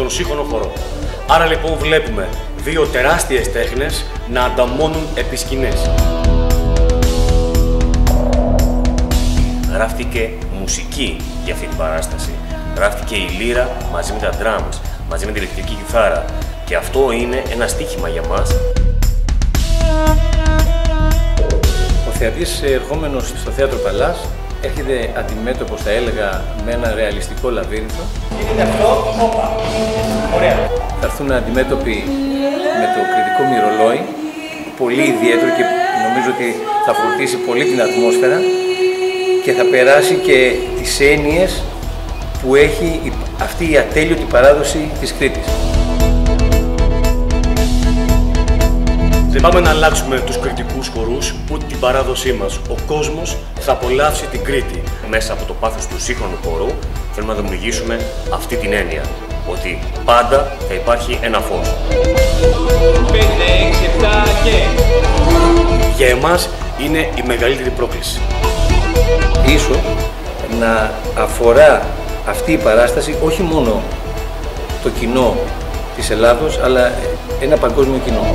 τον σύγχρονο χορό. Άρα λοιπόν βλέπουμε δύο τεράστιες τέχνες να ανταμώνουν επί σκηνές. Γράφτηκε μουσική για αυτή την παράσταση. Γράφτηκε η λύρα μαζί με τα drums, μαζί με την ηλεκτρική κιθάρα. Και αυτό είναι ένα στοίχημα για μας. Ο θεατής ερχόμενος στο θέατρο Παλάς έρχεται αντιμέτωπος, θα έλεγα, με ένα ρεαλιστικό λαβύρινθο. Είναι αυτό, όπα. Ωραία. Θα έρθουν αντιμέτωποι με το κριτικό μυρολόι, πολύ ιδιαίτερο και νομίζω ότι θα φορτίσει πολύ την ατμόσφαιρα και θα περάσει και τις έννοιες που έχει αυτή η ατέλειωτη παράδοση της Κρήτης. Δεν πάμε να αλλάξουμε τους κρητικούς χορούς, ούτε την παράδοσή μας. Ο κόσμος θα απολαύσει την Κρήτη. Μέσα από το πάθος του σύγχρονου χορού θέλουμε να δημιουργήσουμε αυτή την έννοια. Ότι πάντα θα υπάρχει ένα φως. 5, 6, 7 και... Για εμάς είναι η μεγαλύτερη πρόκληση. Ίσως να αφορά αυτή η παράσταση όχι μόνο το κοινό της Ελλάδος, αλλά ένα παγκόσμιο κοινό.